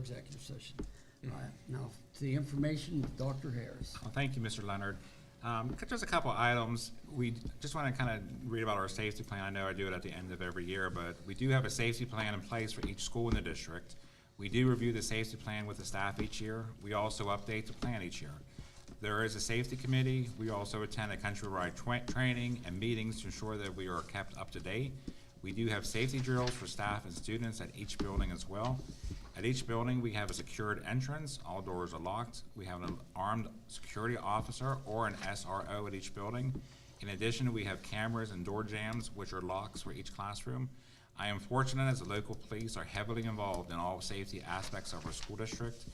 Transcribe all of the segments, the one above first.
executive session. All right, now, to the information, Dr. Harris. Well, thank you, Mr. Leonard. Just a couple items. We just want to kind of read about our safety plan. I know I do it at the end of every year, but we do have a safety plan in place for each school in the district. We do review the safety plan with the staff each year. We also update the plan each year. There is a safety committee. We also attend a countrywide training and meetings to ensure that we are kept up to date. We do have safety drills for staff and students at each building as well. At each building, we have a secured entrance. All doors are locked. We have an armed security officer or an SRO at each building. In addition, we have cameras and door jams, which are locks for each classroom. I am fortunate as the local police are heavily involved in all safety aspects of our school district.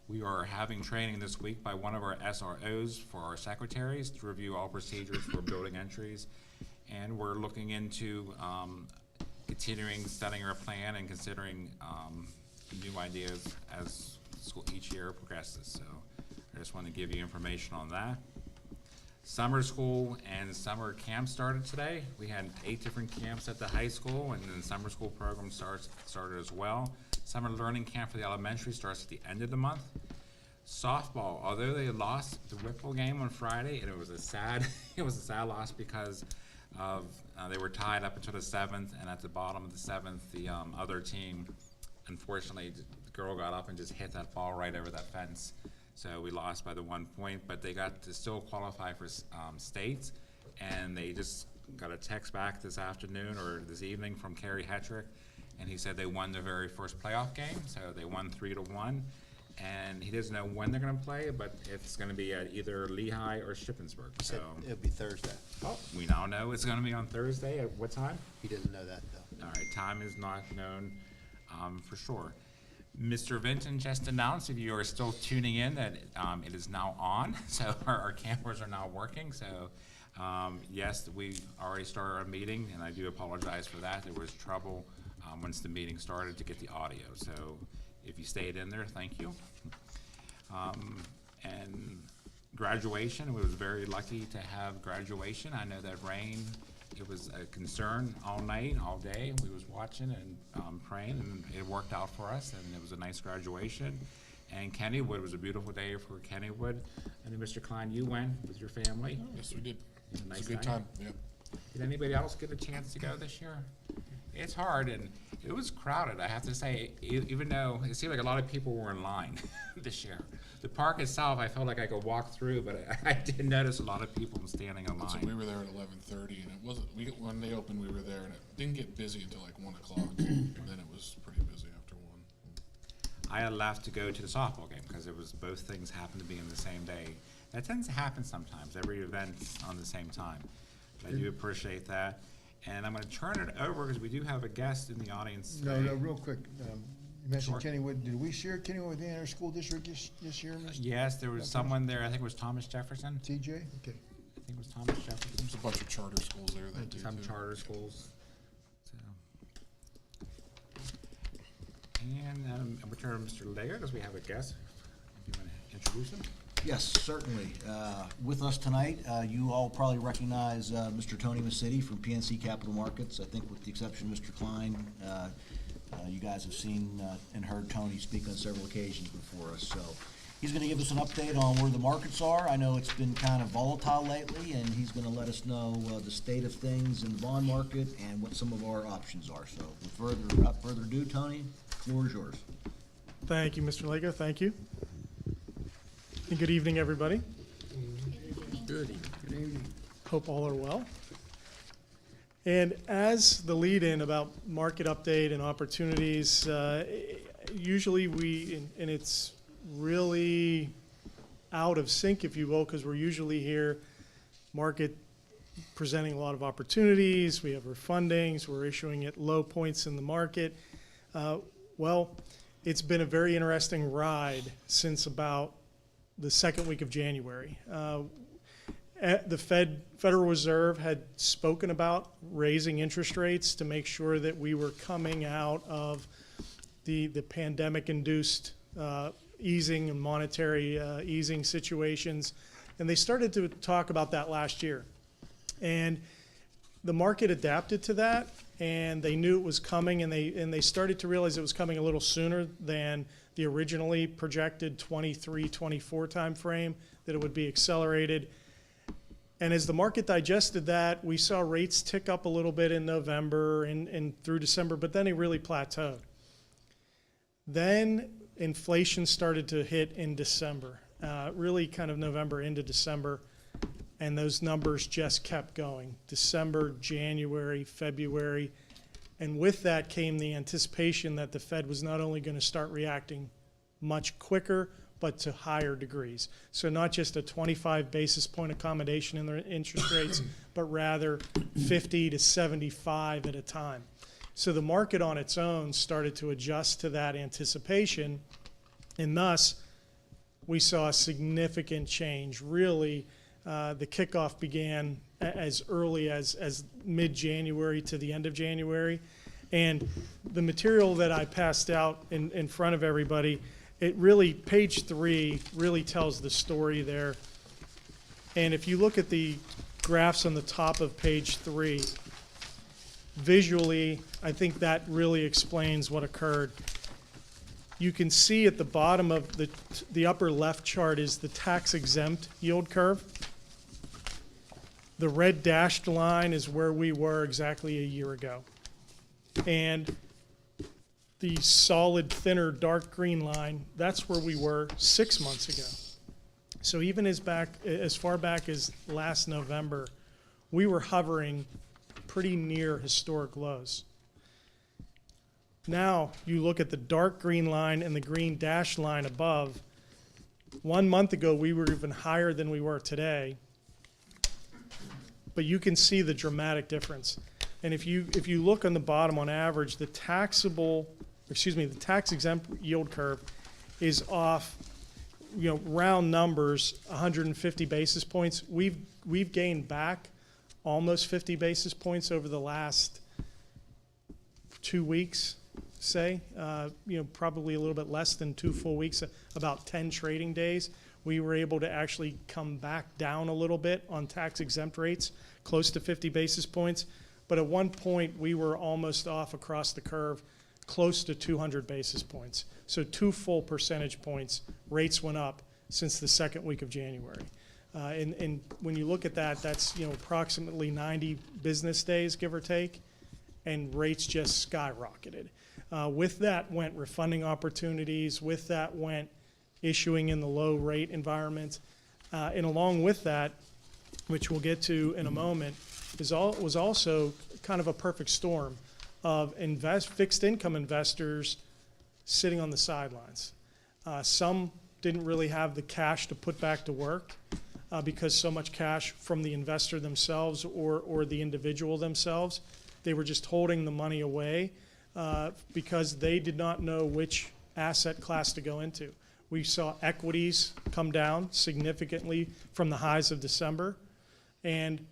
We are having training this week by one of our SROs for our secretaries to review all procedures for building entries. And we're looking into continuing studying our plan and considering new ideas as school each year progresses. So I just want to give you information on that. Summer school and summer camp started today. We had 8 different camps at the high school, and then summer school program started as well. Summer learning camp for the elementary starts at the end of the month. Softball, although they lost the Whipple game on Friday, and it was a sad loss because of they were tied up until the 7th, and at the bottom of the 7th, the other team, unfortunately, the girl got up and just hit that ball right over that fence. So we lost by the 1 point, but they got to still qualify for states, and they just got a text back this afternoon or this evening from Kerry Hetrick, and he said they won their very first playoff game, so they won 3-1, and he doesn't know when they're going to play, but it's going to be at either Lehigh or Shippensburg. So It'll be Thursday. oh, we now know it's going to be on Thursday. At what time? He doesn't know that, though. All right, time is not known for sure. Mr. Vinton just announced, if you are still tuning in, that it is now on. So our cameras are now working. So yes, we already started our meeting, and I do apologize for that. There was trouble once the meeting started to get the audio. So if you stayed in there, thank you. And graduation, we was very lucky to have graduation. I know that rain, it was a concern all night, all day. We was watching and praying, and it worked out for us, and it was a nice graduation. And Kennywood was a beautiful day for Kennywood. And then Mr. Klein, you went with your family. Yes, we did. It was a nice It's a good night. time, yep. Did anybody else get a chance to go this year? It's hard, and it was crowded, I have to say, even though it seemed like a lot of people were in line this year. The park itself, I felt like I could walk through, but I did notice a lot of people standing in So we line. were there at 11:30, and it wasn't, when they opened, we were there, and it didn't get busy until like 1 o'clock, and then it was pretty busy after 1. I had left to go to the softball game, because it was, both things happened to be in the same day. That tends to happen sometimes, every event's on the same time. But I do appreciate that. And I'm gonna turn it over, because we do have a guest in the audience No, today. real quick, you mentioned Sure. Kennywood. Did we share Kennywood with the inner school district this year, Mr. Yes, there was someone there, I think it was Thomas Jefferson. TJ? Okay. I think it was Thomas Jefferson. There's a bunch of charter schools there that do too. Some charter schools. So. And I'm returning to Mr. Lager, because we have a guest. If you want to introduce him? Yes, certainly. With us tonight, you all probably recognize Mr. Tony Masidi from PNC Capital Markets. I think with the exception of Mr. Klein, you guys have seen and heard Tony speak on several occasions before us. So he's going to give us an update on where the markets are. I know it's been kind of volatile lately, and he's going to let us know the state of things in the bond market and what some of our options are. So without further ado, Tony, the floor is yours. Thank you, Mr. Lego. Thank you. And good evening, everybody. Good evening. Hope all are well. And as the lead-in about market update and opportunities, usually and it's really out of sync, if you will, because we're usually here, market presenting a lot of opportunities. We have our fundings. We're issuing at low points in the market. Well, it's been a very interesting ride since about the second week of January. The Federal Reserve had spoken about raising interest rates to make sure that we were coming out of the pandemic-induced easing and monetary easing situations. And they started to talk about that last year. And the market adapted to that, and they knew it was coming, and they started to realize it was coming a little sooner than the originally projected 23, 24 timeframe, that it would be accelerated. And as the market digested that, we saw rates tick up a little bit in November and through December, but then it really plateaued. Then inflation started to hit in December, really kind of November into December, and those numbers just kept going. December, January, February, and with that came the anticipation that the Fed was not only going to start reacting much quicker, but to higher degrees. So not just a 25 basis point accommodation in their interest rates, but rather 50 to 75 at a time. So the market on its own started to adjust to that anticipation, and thus we saw a significant change. Really, the kickoff began as early as mid-January to the end of January. And the material that I passed out in front of everybody, it really, page 3 really tells the story there. And if you look at the graphs on the top of page 3, visually, I think that really explains what occurred. You can see at the bottom of the upper left chart is the tax-exempt yield curve. The red dashed line is where we were exactly a year ago. And the solid, thinner, dark green line, that's where we were 6 months ago. So even as far back as last November, we were hovering pretty near historic lows. Now you look at the dark green line and the green dashed line above. 1 month ago, we were even higher than we were today. But you can see the dramatic difference. And if you look on the bottom, on average, the tax-exempt yield curve is off, round numbers, 150 basis points. We've gained back almost 50 basis points over the last 2 weeks, say. Probably a little bit less than 2 full weeks, about 10 trading days. We were able to actually come back down a little bit on tax-exempt rates, close to 50 basis points. But at one point, we were almost off across the curve, close to 200 basis points. So 2 full percentage points, rates went up since the second week of January. And when you look at that, that's approximately 90 business days, give or take, and rates just skyrocketed. With that went refunding opportunities. With that went issuing in the low rate environment. And along with that, which we'll get to in a moment, was also kind of a perfect storm of fixed income investors sitting on the sidelines. Some didn't really have the cash to put back to work because so much cash from the investor themselves or the individual themselves. They were just holding the money away because they did not know which asset class to go into. We saw equities come down significantly from the highs of December, and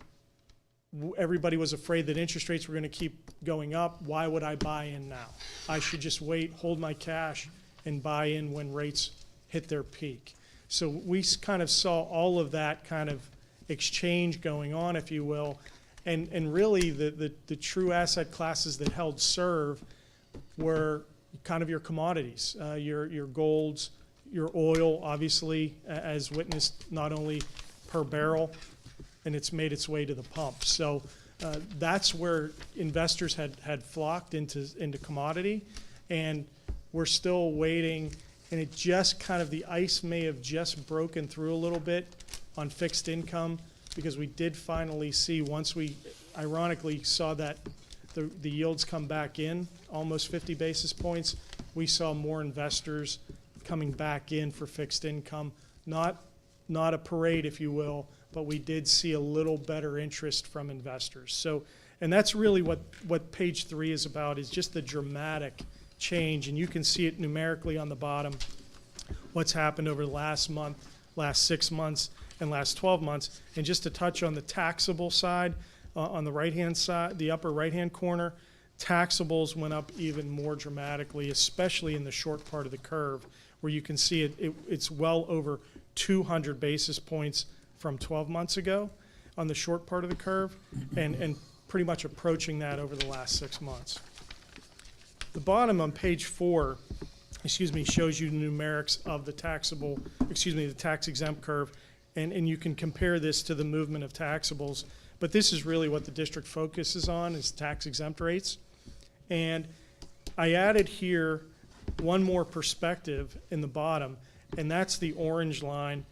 everybody was afraid that interest rates were going to keep going up. Why would I buy in now? I should just wait, hold my cash, and buy in when rates hit their peak. So we kind of saw all of that kind of exchange going on, if you will, and really the true asset classes that held serve were kind of your commodities, your golds, your oil, obviously, as witnessed not only per barrel, and it's made its way to the pump. So that's where investors had flocked into commodity, and we're still waiting. And it just kind of, the ice may have just broken through a little bit on fixed income, because we did finally see, once we ironically saw that the yields come back in almost 50 basis points, we saw more investors coming back in for fixed income. Not a parade, if you will, but we did see a little better interest from investors. So, and that's really what page 3 is about, is just the dramatic change. And you can see it numerically on the bottom, what's happened over the last month, last 6 months, and last 12 months. And just to touch on the taxable side, on the right-hand side, the upper right-hand corner, taxables went up even more dramatically, especially in the short part of the curve, where you can see it's well over 200 basis points from 12 months ago on the short part of the curve. And pretty much approaching that over the last 6 months. The bottom on page 4, shows you the numerics of the the tax exempt curve, and you can compare this to the movement of taxables. But this is really what the district focuses on, is tax exempt rates. And I added here one more perspective in the bottom, and that's the orange line.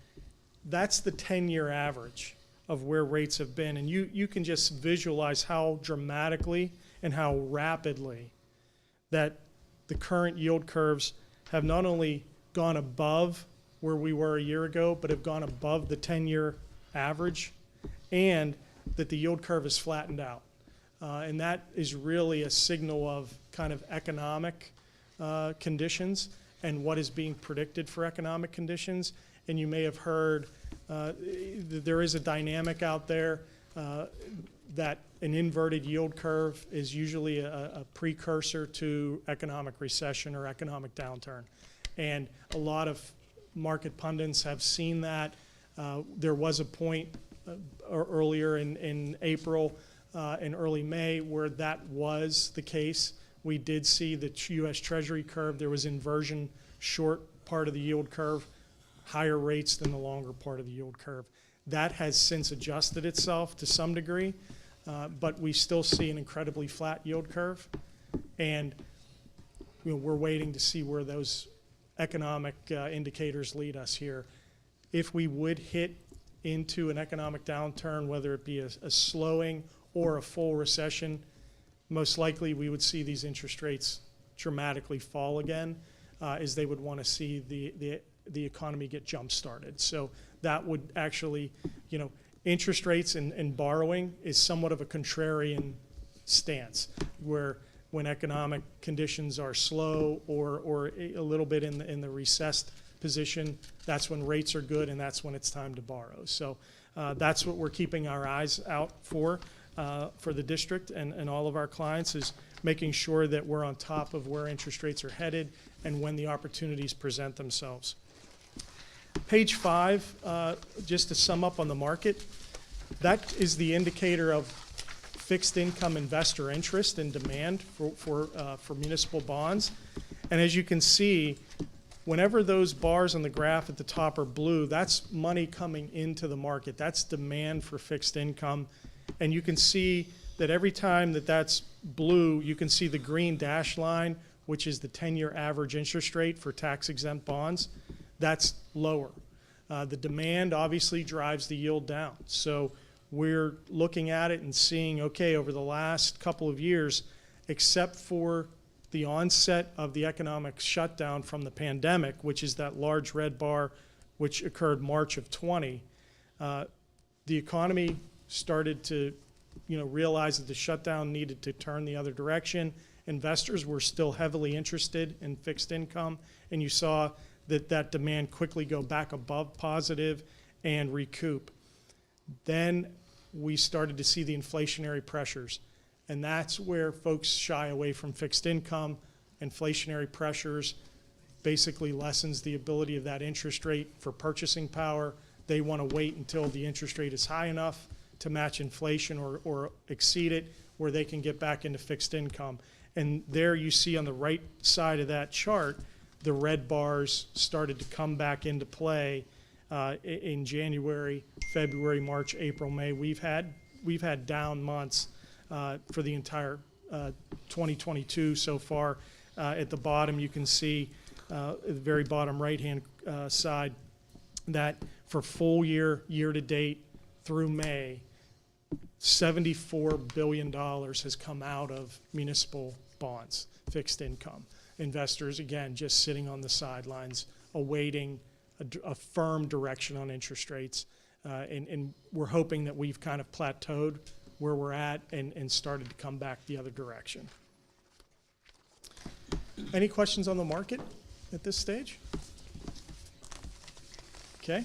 That's the 10-year average of where rates have been. And you can just visualize how dramatically and how rapidly that the current yield curves have not only gone above where we were a year ago, but have gone above the 10-year average, and that the yield curve is flattened out. And that is really a signal of kind of economic conditions and what is being predicted for economic conditions. And you may have heard there is a dynamic out there that an inverted yield curve is usually a precursor to economic recession or economic downturn. And a lot of market pundits have seen that. There was a point earlier in April and early May where that was the case. We did see the U.S. Treasury curve. There was inversion, short part of the yield curve, higher rates than the longer part of the yield curve. That has since adjusted itself to some degree, but we still see an incredibly flat yield curve. And we're waiting to see where those economic indicators lead us here. If we would hit into an economic downturn, whether it be a slowing or a full recession, most likely we would see these interest rates dramatically fall again, as they would want to see the economy get jump-started. So that would actually, interest rates and borrowing is somewhat of a contrarian stance, where when economic conditions are slow or a little bit in the recessed position, that's when rates are good and that's when it's time to borrow. So that's what we're keeping our eyes out for the district and all of our clients, is making sure that we're on top of where interest rates are headed and when the opportunities present themselves. Page 5, just to sum up on the market, that is the indicator of fixed income investor interest and demand for municipal bonds. And as you can see, whenever those bars on the graph at the top are blue, that's money coming into the market. That's demand for fixed income. And you can see that every time that's blue, you can see the green dash line, which is the 10-year average interest rate for tax-exempt bonds. That's lower. The demand obviously drives the yield down. So we're looking at it and seeing, okay, over the last couple of years, except for the onset of the economic shutdown from the pandemic, which is that large red bar, which occurred March of 20, the economy started to realize that the shutdown needed to turn the other direction. Investors were still heavily interested in fixed income, and you saw that demand quickly go back above positive and recoup. Then we started to see the inflationary pressures, and that's where folks shy away from fixed income. Inflationary pressures basically lessens the ability of that interest rate for purchasing power. They want to wait until the interest rate is high enough to match inflation or exceed it, where they can get back into fixed income. And there you see on the right side of that chart, the red bars started to come back into play in January, February, March, April, May. We've had down months for the entire 2022 so far. At the bottom, you can see at the very bottom right-hand side that for full year to date through May, $74 billion has come out of municipal bonds, fixed income. Investors, again, just sitting on the sidelines, awaiting a firm direction on interest rates. And we're hoping that we've kind of plateaued where we're at and started to come back the other direction. Any questions on the market at this stage? Okay.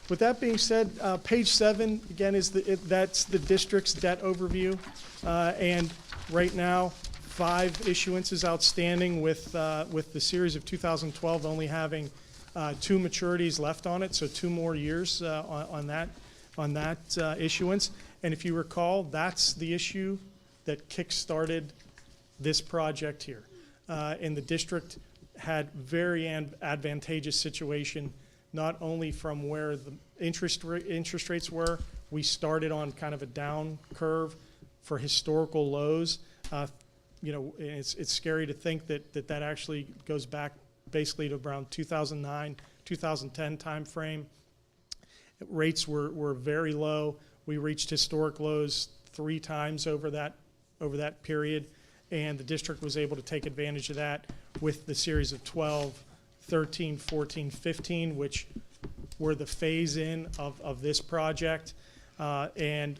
With that being said, page 7, again, that's the district's debt overview. And right now, 5 issuances outstanding with the series of 2012 only having 2 maturities left on it, so 2 more years on that issuance. And if you recall, that's the issue that kick-started this project here. And the district had very advantageous situation, not only from where the interest rates were. We started on kind of a down curve for historical lows. You know, it's scary to think that actually goes back basically to around 2009, 2010 timeframe. Rates were very low. We reached historic lows 3 times over that period, and the district was able to take advantage of that with the series of 12, 13, 14, 15, which were the phase-in of this project. And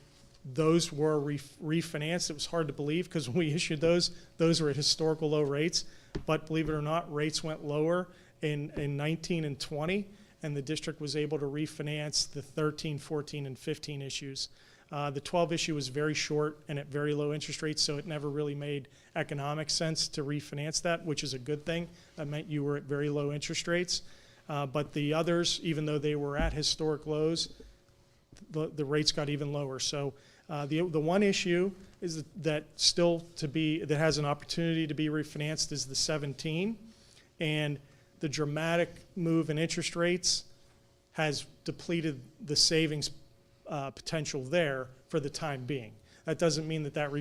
those were refinanced. It was hard to believe because when we issued those were at historical low rates. But believe it or not, rates went lower in 19 and 20, and the district was able to refinance the 13, 14, and 15 issues. The 12 issue was very short and at very low interest rates, so it never really made economic sense to refinance that, which is a good thing. That meant you were at very low interest rates. But the others, even though they were at historic lows, the rates got even lower. So the one issue is that has an opportunity to be refinanced is the 17, and the dramatic move in interest rates has depleted the savings potential there for the time being. That doesn't mean that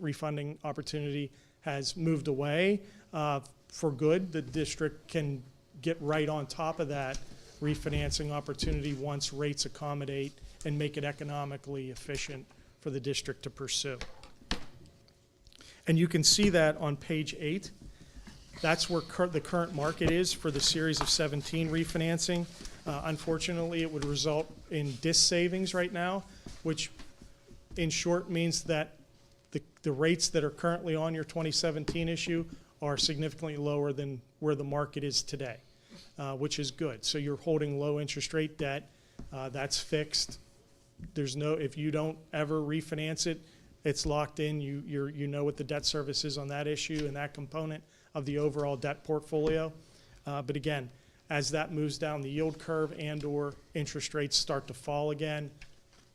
refunding opportunity has moved away for good. The district can get right on top of that refinancing opportunity once rates accommodate and make it economically efficient for the district to pursue. And you can see that on page 8. That's where the current market is for the series of 17 refinancing. Unfortunately, it would result in DIS savings right now, which in short means that the rates that are currently on your 2017 issue are significantly lower than where the market is today, which is good. So you're holding low interest rate debt. That's fixed. If you don't ever refinance it, it's locked in. You know what the debt service is on that issue and that component of the overall debt portfolio. But again, as that moves down the yield curve and/or interest rates start to fall again,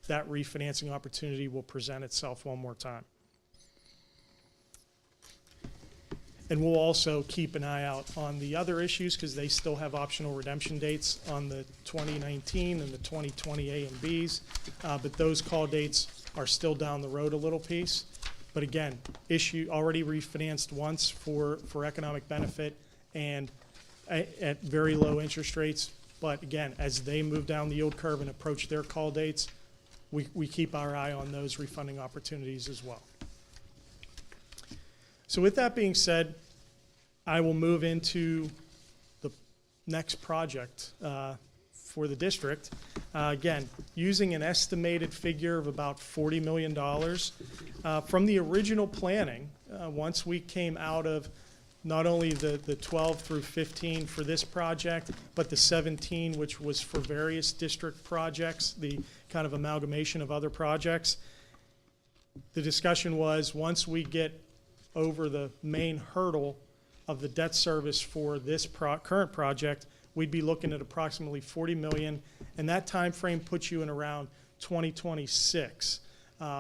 that refinancing opportunity will present itself one more time. And we'll also keep an eye out on the other issues because they still have optional redemption dates on the 2019 and the 2020 A and Bs. But those call dates are still down the road a little piece. But again, issue already refinanced once for economic benefit and at very low interest rates. But again, as they move down the yield curve and approach their call dates, we keep our eye on those refunding opportunities as well. So with that being said, I will move into the next project for the district. Again, using an estimated figure of about $40 million. From the original planning, once we came out of not only the 12 through 15 for this project, but the 17, which was for various district projects, the kind of amalgamation of other projects. The discussion was once we get over the main hurdle of the debt service for this current project, we'd be looking at approximately $40 million, and that time frame puts you in around 2026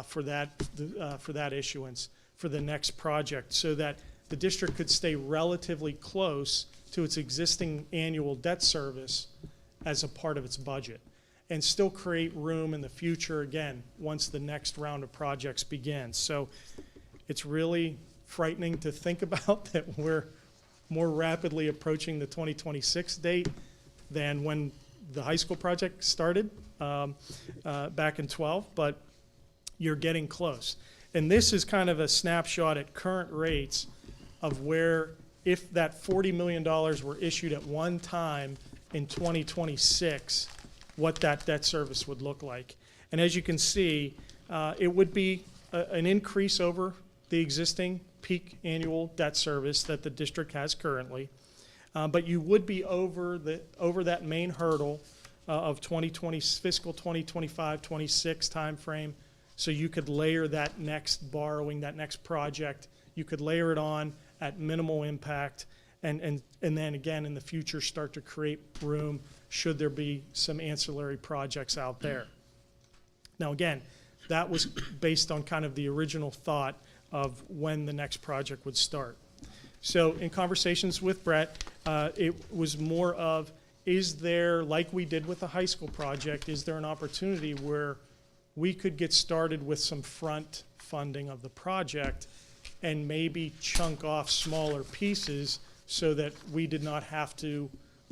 for that issuance for the next project, so that the district could stay relatively close to its existing annual debt service as a part of its budget, and still create room in the future again once the next round of projects begins. So it's really frightening to think about that we're more rapidly approaching the 2026 date than when the high school project started back in 12, but you're getting close. And this is kind of a snapshot at current rates of where, if that $40 million were issued at one time in 2026, what that debt service would look like. And as you can see, it would be an increase over the existing peak annual debt service that the district has currently, but you would be over that main hurdle of fiscal 2025, 26 timeframe. So you could layer that next borrowing, that next project, you could layer it on at minimal impact, and then again in the future start to create room should there be some ancillary projects out there. Now again, that was based on kind of the original thought of when the next project would start. So in conversations with Brett, it was more of, is there, like we did with the high school project, is there an opportunity where we could get started with some front funding of the project and maybe chunk off smaller pieces so that we did not have to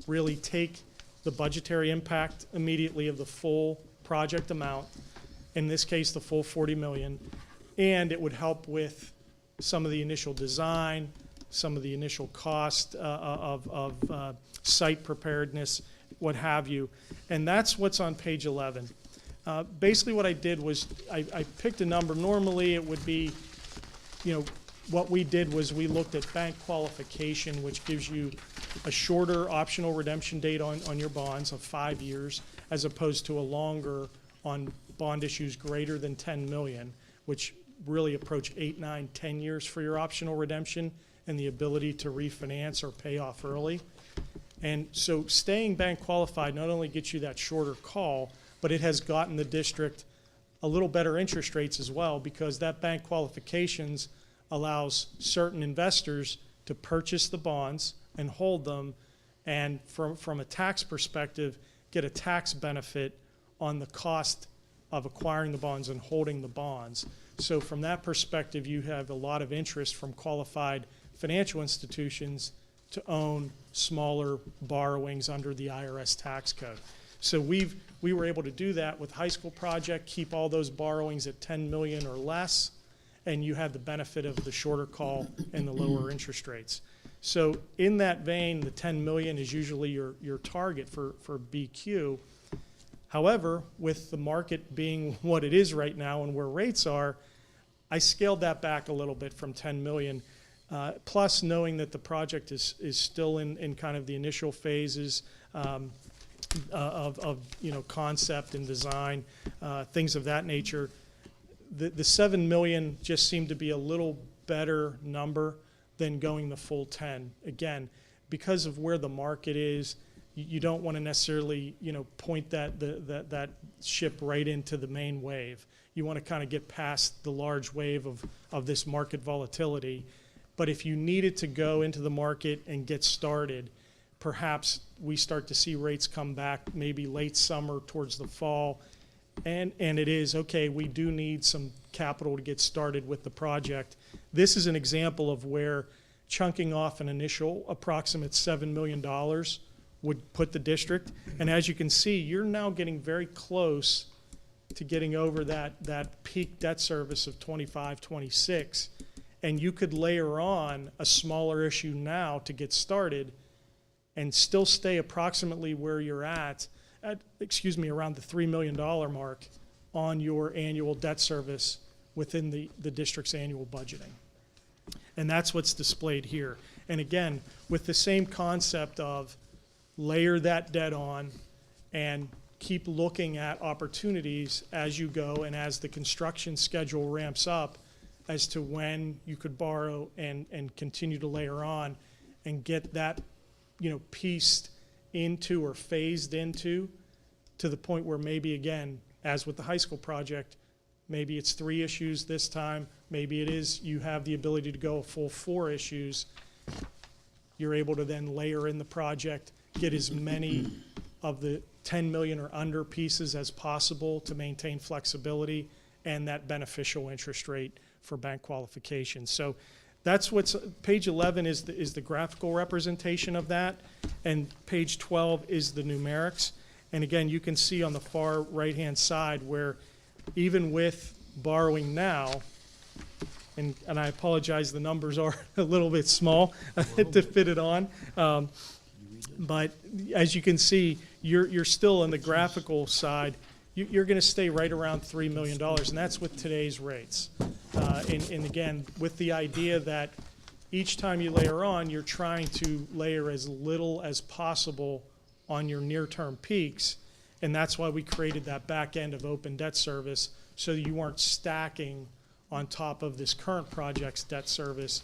really take the budgetary impact immediately of the full project amount, in this case, the full 40 million, and it would help with some of the initial design, some of the initial cost of site preparedness, what have you. And that's what's on page 11. Basically what I did was I picked a number. Normally it would be, you know, what we did was we looked at bank qualification, which gives you a shorter optional redemption date on your bonds of 5 years, as opposed to a longer on bond issues greater than 10 million, which really approach 8, 9, 10 years for your optional redemption and the ability to refinance or pay off early. And so staying bank qualified not only gets you that shorter call, but it has gotten the district a little better interest rates as well, because that bank qualifications allows certain investors to purchase the bonds and hold them, and from a tax perspective, get a tax benefit on the cost of acquiring the bonds and holding the bonds. So from that perspective, you have a lot of interest from qualified financial institutions to own smaller borrowings under the IRS tax code. So we were able to do that with high school project, keep all those borrowings at 10 million or less, and you have the benefit of the shorter call and the lower interest rates. So in that vein, the 10 million is usually your target for BQ. However, with the market being what it is right now and where rates are, I scaled that back a little bit from 10 million. Plus knowing that the project is still in kind of the initial phases of you know, concept and design, things of that nature. The 7 million just seemed to be a little better number than going the full 10. Again, because of where the market is, you don't want to necessarily, you know, point that ship right into the main wave. You want to kind of get past the large wave of this market volatility. But if you needed to go into the market and get started, perhaps we start to see rates come back maybe late summer towards the fall. And it is, okay, we do need some capital to get started with the project. This is an example of where chunking off an initial approximate $7 million would put the district. And as you can see, you're now getting very close to getting over that peak debt service of 25, 26. And you could layer on a smaller issue now to get started and still stay approximately where you're at around the $3 million mark on your annual debt service within the district's annual budgeting. And that's what's displayed here. And again, with the same concept of layer that debt on and keep looking at opportunities as you go and as the construction schedule ramps up as to when you could borrow and continue to layer on and get that, you know, pieced into or phased into to the point where maybe, again, as with the high school project, maybe it's 3 issues this time, maybe it is you have the ability to go a full 4 issues. You're able to then layer in the project, get as many of the 10 million or under pieces as possible to maintain flexibility and that beneficial interest rate for bank qualification. So that's what's, page 11 is the graphical representation of that, and page 12 is the numerics. And again, you can see on the far right-hand side where even with borrowing now, and I apologize, the numbers are a little bit small to fit it on. But as you can see, you're still on the graphical side. You're going to stay right around $3 million, and that's with today's rates. And again, with the idea that each time you layer on, you're trying to layer as little as possible on your near-term peaks, and that's why we created that back end of open debt service, so you weren't stacking on top of this current project's debt service,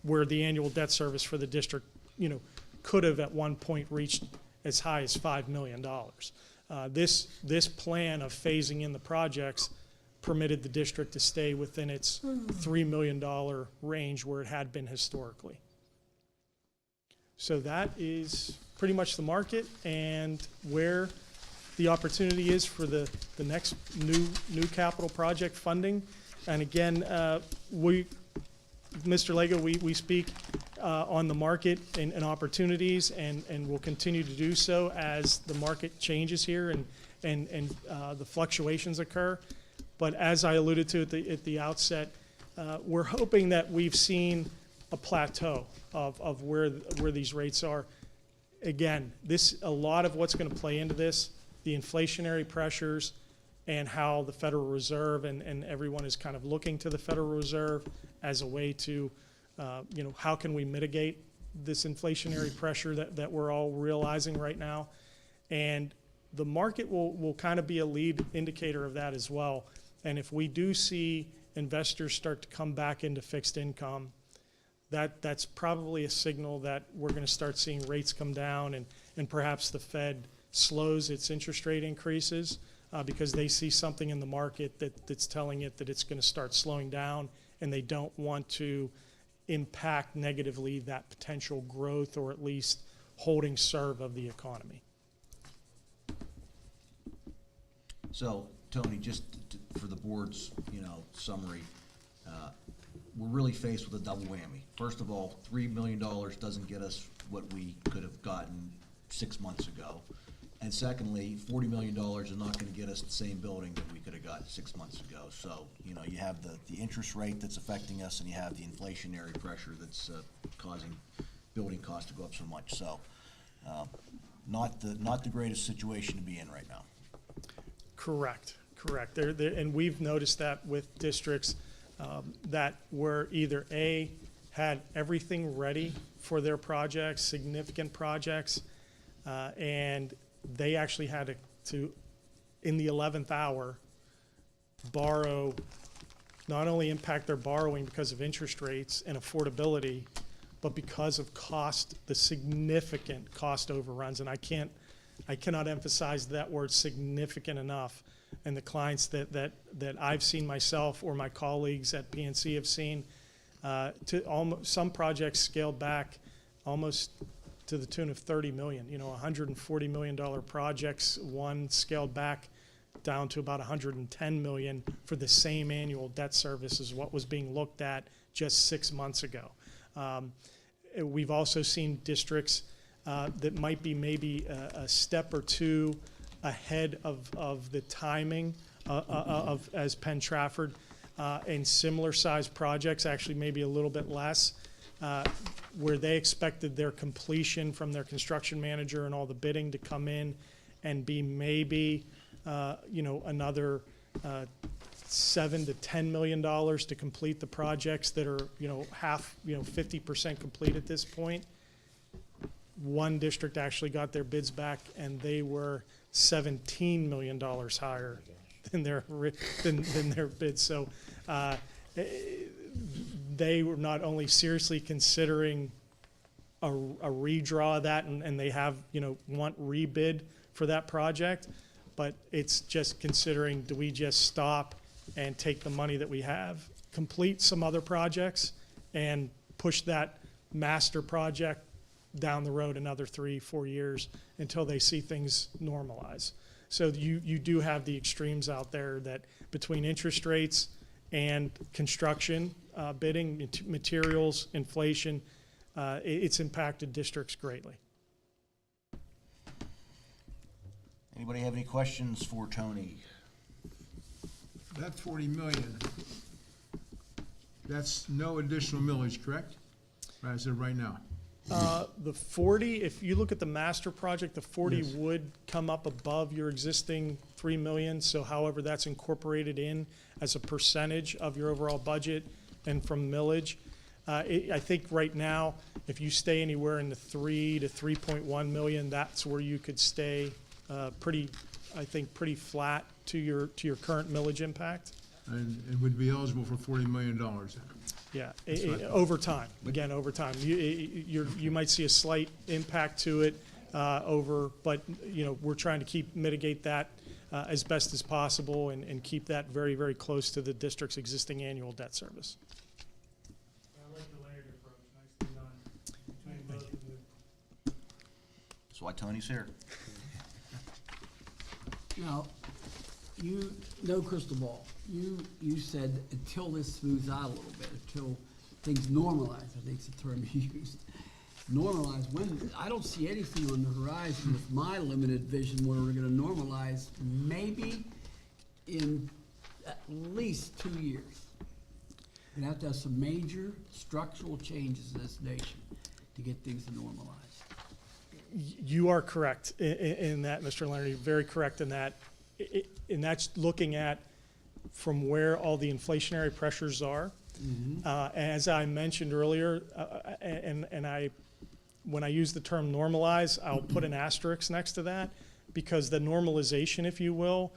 where the annual debt service for the district, you know, could have at one point reached as high as $5 million. This plan of phasing in the projects permitted the district to stay within its $3 million range where it had been historically. So that is pretty much the market and where the opportunity is for the next new capital project funding. And again, Mr. Lego, we speak on the market and opportunities, and will continue to do so as the market changes here and the fluctuations occur. But as I alluded to at the outset, we're hoping that we've seen a plateau of where these rates are. Again, a lot of what's going to play into this, the inflationary pressures, and how the Federal Reserve and everyone is kind of looking to the Federal Reserve as a way to, how can we mitigate this inflationary pressure that we're all realizing right now. And the market will kind of be a lead indicator of that as well. And if we do see investors start to come back into fixed income, that's probably a signal that we're going to start seeing rates come down, and perhaps the Fed slows its interest rate increases because they see something in the market that's telling it that it's going to start slowing down, and they don't want to impact negatively that potential growth or at least holding serve of the economy. So, Tony, just for the board's, summary, we're really faced with a double whammy. First of all, $3 million doesn't get us what we could have gotten 6 months ago. And secondly, $40 million is not going to get us the same building that we could have got 6 months ago. So, you have the interest rate that's affecting us, and you have the inflationary pressure that's causing building costs to go up so much. So, not the greatest situation to be in right now. Correct. And we've noticed that with districts that were either A, had everything ready for their projects, significant projects, and they actually had to, in the 11th hour, borrow, not only impact their borrowing because of interest rates and affordability, but because of cost, the significant cost overruns. And I cannot emphasize that word significant enough. And the clients that I've seen myself or my colleagues at PNC have seen, some projects scaled back almost to the tune of $30 million. $140 million projects, one scaled back down to about $110 million for the same annual debt service as what was being looked at just 6 months ago. We've also seen districts that might be maybe a step or two ahead of the timing as Penn Trafford, and similar sized projects, actually maybe a little bit less, where they expected their completion from their construction manager and all the bidding to come in and be maybe another $7 to $10 million to complete the projects that are 50% complete at this point. One district actually got their bids back, and they were $17 million higher than their bids. So they were not only seriously considering a redraw of that, and they have want rebid for that project, but it's just considering, do we just stop and take the money that we have, complete some other projects, and push that master project down the road another 3-4 years until they see things normalize. So you do have the extremes out there that between interest rates and construction, bidding, materials, inflation, it's impacted districts greatly. Anybody have any questions for Tony? That 40 million, that's no additional millage, correct? As of right now. The 40, if you look at the master project, the 40 Yes. would come up above your existing 3 million. So however, that's incorporated in as a percentage of your overall budget and from millage. I think right now, if you stay anywhere in the 3 to 3.1 million, that's where you could stay pretty flat to your current millage impact. And would be eligible for $40 million. Yeah, That's what I thought. over time, again, over time. You might see a slight impact to it but we're trying to mitigate that as best as possible and keep that very, very close to the district's existing annual debt service. I like the layered approach, nicely done between both of you. That's why Tony's here. Now, no crystal ball. You said until this smooths out a little bit, until things normalize, I think is the term you used. Normalize, when, I don't see anything on the horizon with my limited vision where we're gonna normalize, maybe in at least 2 years. We're gonna have to have some major structural changes in this nation to get things to normalize. You are correct in that, Mr. Leonard. You're very correct in that. And that's looking at from where all the inflationary pressures are. As I mentioned earlier, when I use the term normalize, I'll put an asterisk next to that, because the normalization, if you will,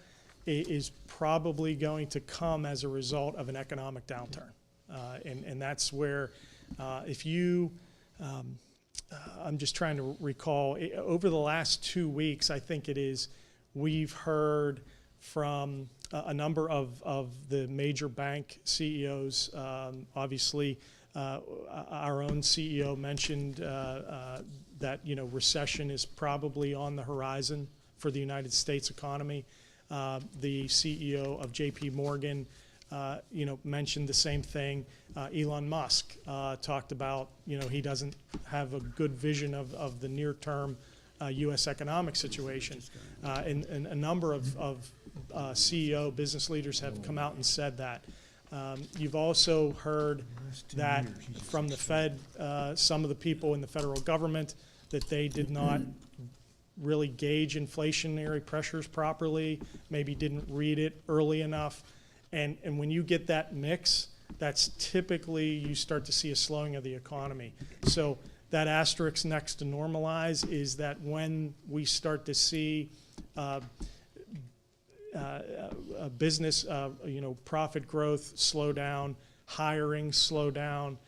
is probably going to come as a result of an economic downturn. And that's where if you I'm just trying to recall, over the last 2 weeks, I think it is, we've heard from a number of the major bank CEOs. Obviously, our own CEO mentioned that, recession is probably on the horizon for the United States economy. The CEO of JP Morgan, mentioned the same thing. Elon Musk talked about, he doesn't have a good vision of the near-term U.S. economic situation. And a number of CEO business leaders have come out and said that. You've also heard that from the Fed, some of the people in the federal government, that they did not really gauge inflationary pressures properly, maybe didn't read it early enough. And when you get that mix, that's typically, you start to see a slowing of the economy. So that asterisk next to normalize is that when we start to see business, profit growth slow down, hiring slow down,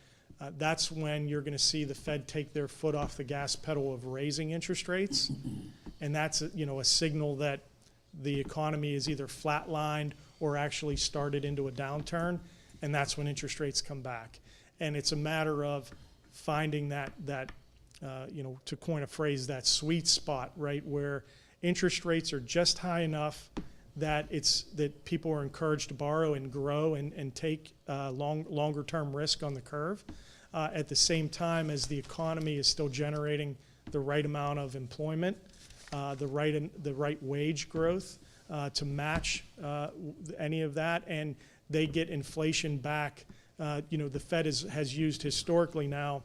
that's when you're going to see the Fed take their foot off the gas pedal of raising interest rates. And that's, a signal that the economy is either flatlined or actually started into a downturn, and that's when interest rates come back. And it's a matter of finding that to coin a phrase, that sweet spot, right, where interest rates are just high enough that that people are encouraged to borrow and grow and take longer term risk on the curve, at the same time as the economy is still generating the right amount of employment, the right wage growth, to match any of that, and they get inflation back. The Fed has used historically now,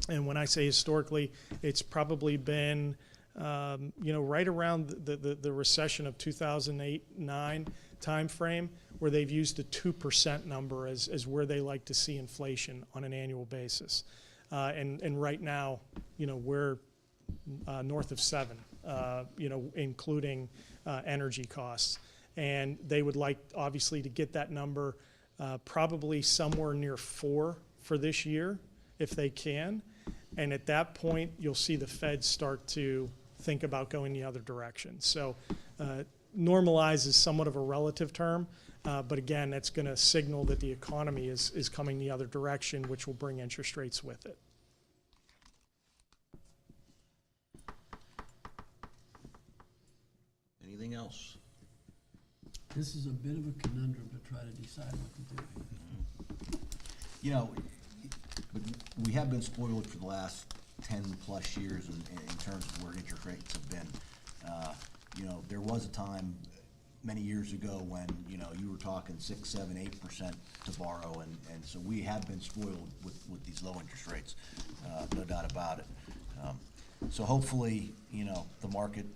and when I say historically, it's probably been right around the recession of 2008-9 timeframe, where they've used the 2% number as where they like to see inflation on an annual basis. And right now, we're north of 7, including energy costs. And they would like, obviously, to get that number probably somewhere near 4 for this year, if they can. And at that point, you'll see the Fed start to think about going the other direction. So normalize is somewhat of a relative term, but again, that's going to signal that the economy is coming the other direction, which will bring interest rates with it. Anything else? This is a bit of a conundrum to try to decide what to do. We have been spoiled for the last 10 plus years in terms of where interest rates have been. There was a time many years ago when, you were talking 6, 7, 8% to borrow, and so we have been spoiled with these low interest rates, no doubt about it. So hopefully, the market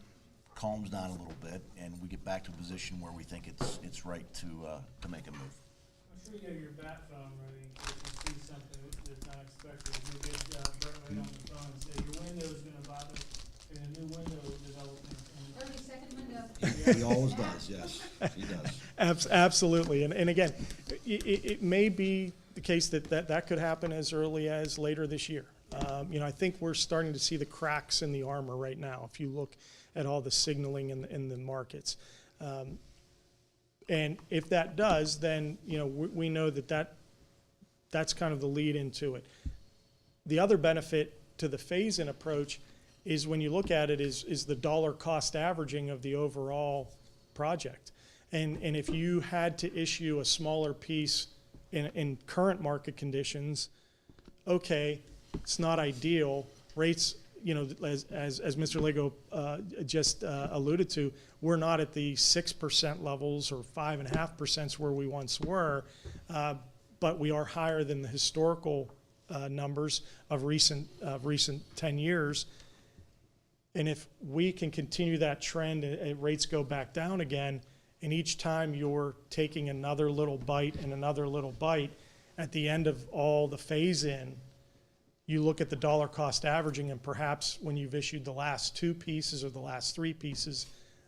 calms down a little bit and we get back to a position where we think it's right to make a move. I'm sure you have your bat phone ready in case you see something that's unexpected. You get Brett right on the phone and say, your window's going to bother, and a new window developing. 30-second window. He always does, yes, he does. Absolutely. And again, it may be the case that could happen as early as later this year. I think we're starting to see the cracks in the armor right now, if you look at all the signaling in the markets. And if that does, then, we know that's kind of the lead into it. The other benefit to the phase-in approach is when you look at it is the dollar cost averaging of the overall project. And if you had to issue a smaller piece in current market conditions, okay, it's not ideal. Rates, as Mr. Lego just alluded to, we're not at the 6% levels or 5.5% where we once were, but we are higher than the historical numbers of recent 10 years. And if we can continue that trend and rates go back down again, and each time you're taking another little bite and another little bite, at the end of all the phase-in, you look at the dollar cost averaging, and perhaps when you've issued the last 2 pieces or the last 3 pieces,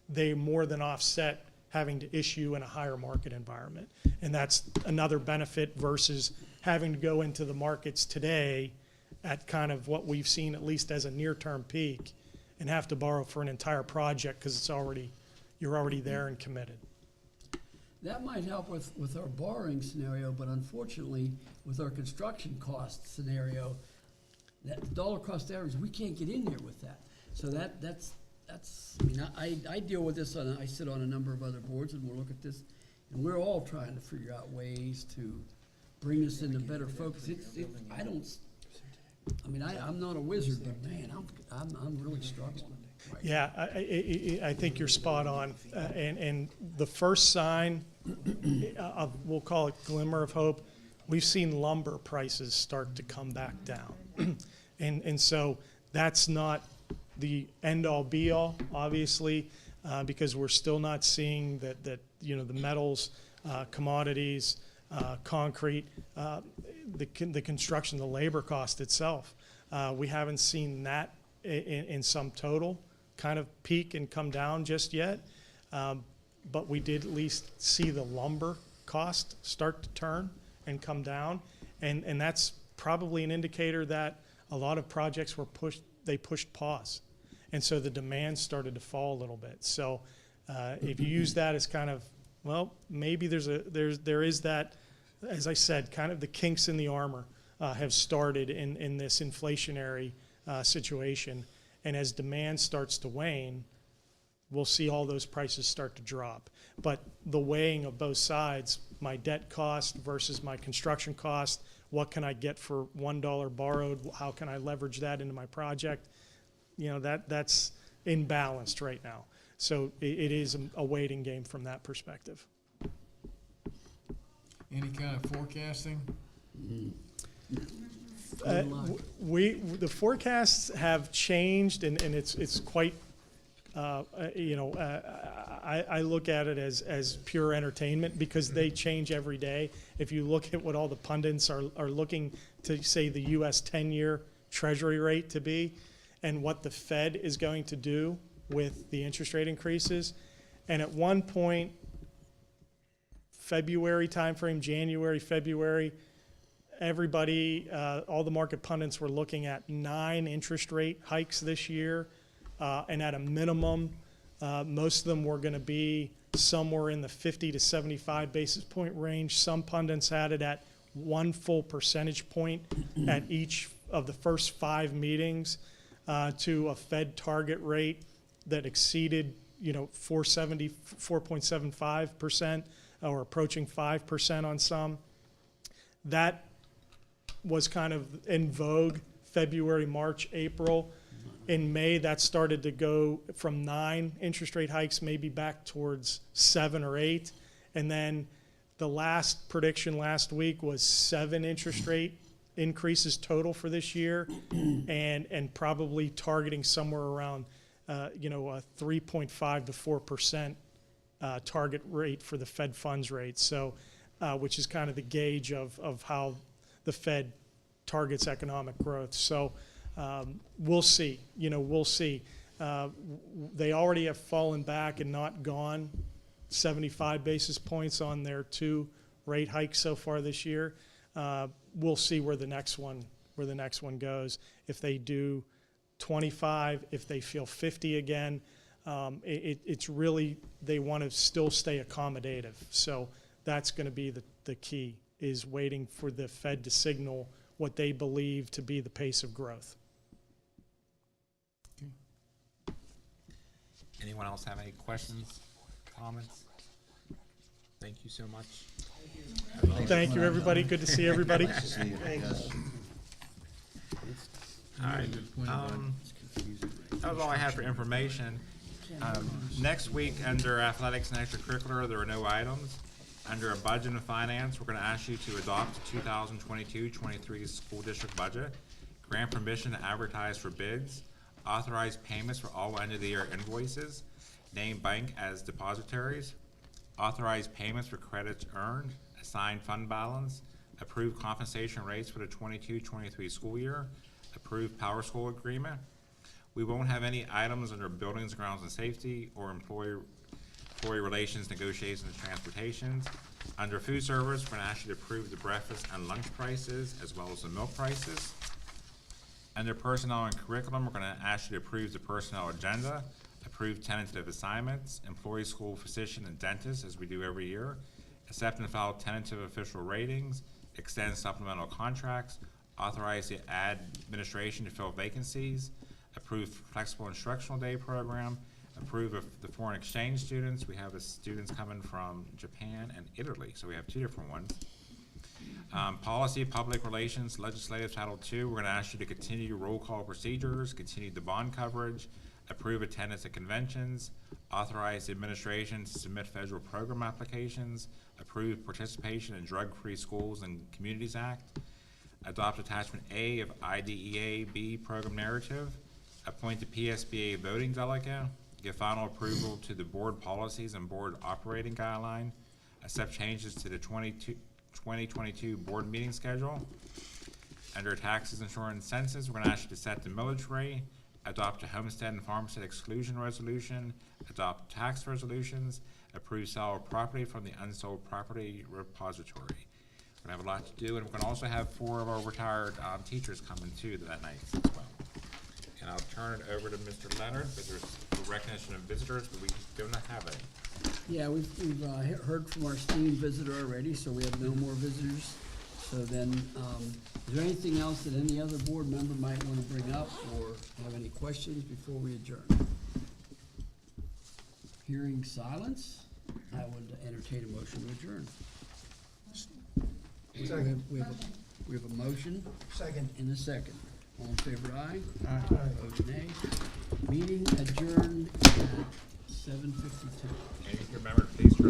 they more than offset having to issue in a higher market environment. And that's another benefit versus having to go into the markets today at kind of what we've seen at least as a near-term peak and have to borrow for an entire project because you're already there and committed. That might help with our borrowing scenario, but unfortunately, with our construction cost scenario, that dollar cost average, we can't get in there with that. So that's, I mean, I deal with this I sit on a number of other boards and we'll look at this, and we're all trying to figure out ways to bring this into better focus. I'm not a wizard, but man, I'm really struggling. Right. Yeah, I think you're spot on. And the first sign of, we'll call it glimmer of hope, we've seen lumber prices start to come back down. And so that's not the end-all be-all, obviously, because we're still not seeing that the metals, commodities, concrete, the construction, the labor cost itself. We haven't seen that in sum total kind of peak and come down just yet. But we did at least see the lumber cost start to turn and come down. And that's probably an indicator that a lot of projects were pushed pause. And so the demand started to fall a little bit. So if you use that as kind of, well, maybe there is that, as I said, kind of the kinks in the armor have started in this inflationary situation. And as demand starts to wane, we'll see all those prices start to drop. But the weighing of both sides, my debt cost versus my construction cost, what can I get for $1 borrowed? How can I leverage that into my project? That's imbalanced right now. So it is a waiting game from that perspective. Any kind of forecasting? Good luck. The forecasts have changed, and it's quite. I look at it as pure entertainment because they change every day. If you look at what all the pundits are looking to say the U.S. 10-year Treasury rate to be, and what the Fed is going to do with the interest rate increases, and at one point, February timeframe, January, February. Everybody, all the market pundits were looking at 9 interest rate hikes this year, and at a minimum, most of them were going to be somewhere in the 50 to 75 basis point range. Some pundits had it at 1 full percentage point at each of the first 5 meetings to a Fed target rate that exceeded, 4.75% or approaching 5% on some. That was kind of in vogue February, March, April. In May, that started to go from 9 interest rate hikes, maybe back towards 7 or 8. And then the last prediction last week was 7 interest rate increases total for this year, and probably targeting somewhere around, a 3.5 to 4% target rate for the Fed funds rate. So, which is kind of the gauge of how the Fed targets economic growth. So we'll see. We'll see. They already have fallen back and not gone 75 basis points on their 2 rate hikes so far this year. We'll see where the next one goes. If they do 25, if they feel 50 again, It's really, they want to still stay accommodative. So that's going to be the key, is waiting for the Fed to signal what they believe to be the pace of growth. Anyone else have any questions, comments? Thank you so much. Thank you, everybody. Good to see everybody. Nice to see you. Yes. All right, that was all I had for information. Next week, under athletics and extracurricular, there are no items. Under a budget and finance, we're gonna ask you to adopt the 2022-23 school district budget, grant permission to advertise for bids, authorize payments for all end-of-the-year invoices, name bank as depositories, authorize payments for credits earned, assign fund balance, approve compensation rates for the 22-23 school year, approve power school agreement. We won't have any items under buildings, grounds, and safety, or employee relations, negotiations, and transportations. Under food service, we're gonna ask you to approve the breakfast and lunch prices, as well as the milk prices. Under personnel and curriculum, we're gonna ask you to approve the personnel agenda, approve tentative assignments, employee, school physician, and dentist, as we do every year, accept and file tentative official ratings, extend supplemental contracts, authorize the administration to fill vacancies, approve flexible instructional day program, approve of the foreign exchange students. We have students coming from Japan and Italy, so we have 2 different ones. Policy, public relations, legislative Title II, we're gonna ask you to continue roll call procedures, continue the bond coverage, approve attendance at conventions, authorize the administration to submit federal program applications, approve participation in Drug-Free Schools and Communities Act, adopt attachment A of IDEA-B program narrative, appoint the PSBA voting delegate, give final approval to the board policies and board operating guideline, accept changes to the 2022 board meeting schedule. Under taxes, insurance, census, we're gonna ask you to set the millage rate, adopt a homestead and farmstead exclusion resolution, adopt tax resolutions, approve sale of property from the unsold property repository. We're gonna have a lot to do, and we're gonna also have 4 of our retired teachers coming too that night as well. And I'll turn it over to Mr. Leonard, because there's a recognition of visitors, but we do not have any. Yeah, we've heard from our esteemed visitor already, so we have no more visitors. So then, is there anything else that any other board member might want to bring up or have any questions before we adjourn? Hearing silence, I would entertain a motion to adjourn. We have a motion Second. and a second. All in favor, aye? Aye. Opposed, nay. Meeting adjourned at 7:52. And remember, please turn